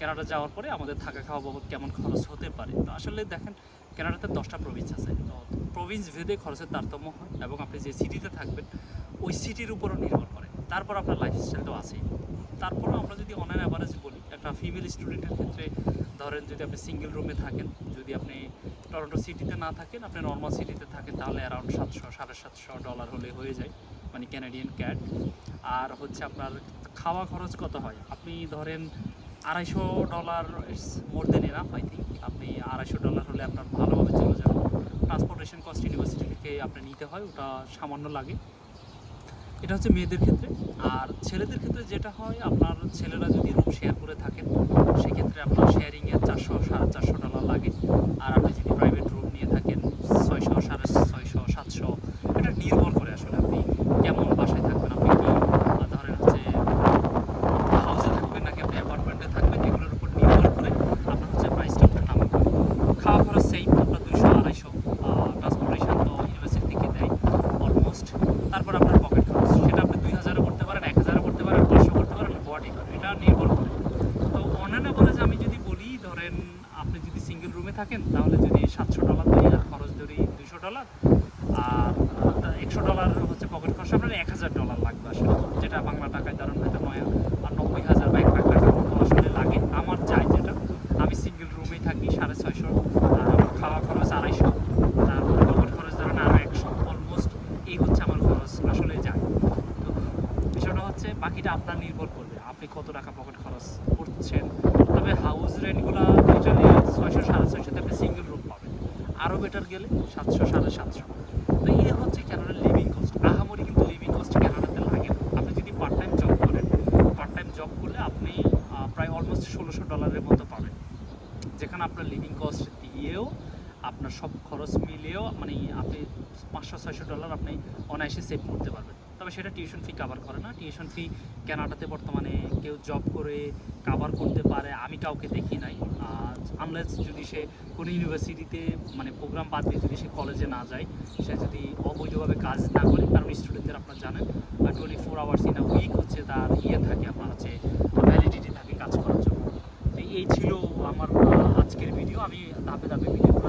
Canada যাওয়ার পরে আমাদের থাকা খাওয়া বাবদ কেমন খরচ হতে পারে। তো আসলে দেখেন কানাডাতে 10টা প্রভিন্স আছে, তো প্রভিন্স ভেদে খরচের তারতম্য হয় এবং আপনি যে সিটিতে থাকবেন ওই সিটির উপরও নির্ভর করে। তারপর আপনার লাইফস্টাইলটাও আছেই। তারপরেও আমরা যদি অন অ্যান অ্যাভারেজ বলি, একটা ফিমেল স্টুডেন্টের ক্ষেত্রে ধরেন যদি আপনি সিঙ্গেল রুমে থাকেন, যদি আপনি টরন্টো সিটিতে না থাকেন, আপনি নর্মাল সিটিতে থাকেন, তাহলে অ্যারাউন্ড $700-750 হলে হয়ে যায়, মানে ক্যানাডিয়ান ক্যাট। আর হচ্ছে আপনার খাওয়া খরচ কত হয়, আপনি ধরেন $250 it's more than enough I think. আপনি $250 হলে আপনার ভালোভাবে চলে যাবে। ট্রান্সপোর্টেশন কস্ট ইউনিভার্সিটি থেকে আপনি নিতে হয়, ওটা সামান্য লাগে। এটা হচ্ছে মেয়েদের ক্ষেত্রে। আর ছেলেদের ক্ষেত্রে যেটা হয়, আপনার ছেলেরা যদি রুম শেয়ার করে থাকেন সেক্ষেত্রে আপনার শেয়ারিংয়ে $400-450 লাগে। আর আপনি যদি প্রাইভেট রুম নিয়ে থাকেন 600, 650, 700, এটা নির্ভর করে আসলে আপনি কেমন বাসায় থাকবেন। আপনি কি ধরেন হচ্ছে হাউসে থাকবেন নাকি আপনি অ্যাপার্টমেন্টে থাকবেন, এগুলোর উপর নির্ভর করে আপনার হচ্ছে প্রাইসটা আপনার নামা হবে। খাওয়া খরচ সেম, আপনার 200-250। ট্রান্সপোর্টেশন তো ইউনিভার্সিটি থেকে দেয় অলমোস্ট। তারপর আপনার পকেট খরচ, সেটা আপনি 2000-ও করতে পারেন, 1000-ও করতে পারেন, 500 করতে পারেন, হোয়াট এভার, এটা নির্ভর করে। তো অন অ্যান অ্যাভারেজ আমি যদি বলি, ধরেন আপনি যদি সিঙ্গেল রুমে থাকেন তাহলে যদি $700 ধরি আর খরচ ধরি $200, আর $100 হচ্ছে পকেট খরচ, আপনার $1000 লাগবে আসলে, যেটা বাংলা টাকায় ধরেন হয়তো 90,000 বা 1 লাখ টাকার মতো আসলে লাগে। আমার চাই যেটা, আমি সিঙ্গেল রুমেই থাকি, 650, আর আমার খাওয়া খরচ 250, তারপরে পকেট খরচ ধরেন আরও 100, অলমোস্ট এই হচ্ছে আমার খরচ আসলে যায়। তো বিষয়টা হচ্ছে বাকিটা আপনার নির্ভর করবে আপনি কত টাকা পকেট খরচ করছেন। তবে হাউস রেন্টগুলো লিটারালি 600-650 আপনি সিঙ্গেল রুম পাবেন, আরও বেটার গেলে 700-750। তো এই হচ্ছে ক্যানাডার লিভিং কস্ট। আহামরি কিন্তু লিভিং কস্ট ক্যানাডাতে লাগে না। আপনি যদি পার্ট টাইম জব করেন, পার্ট টাইম জব করলে আপনি প্রায় অলমোস্ট $1600 মতো পাবেন, যেখানে আপনার লিভিং কস্ট দিয়েও আপনার সব খরচ মিলিয়েও মানে আপনি $500-600 আপনি অনায়াসে সেভ করতে পারবেন। তবে সেটা টিউশন ফি কাভার করে না। টিউশন ফি কানাডাতে বর্তমানে কেউ জব করে কাভার করতে পারে আমি কাউকে দেখি নাই, আনলেস যদি সে কোনো ইউনিভার্সিটিতে মানে প্রোগ্রাম বাদ দিয়ে যদি সে কলেজে না যায়, সে যদি অবৈধভাবে কাজ না করে। কারণ স্টুডেন্টদের আপনারা জানেন 24 আওয়ার্স ইন আ উইক হচ্ছে তার থাকে, আপনার হচ্ছে ভ্যালিডিটি থাকে কাজ করার জন্য। তো এই ছিল আমার আজকের ভিডিও। আমি ধাপে ধাপে ভিডিওগুলো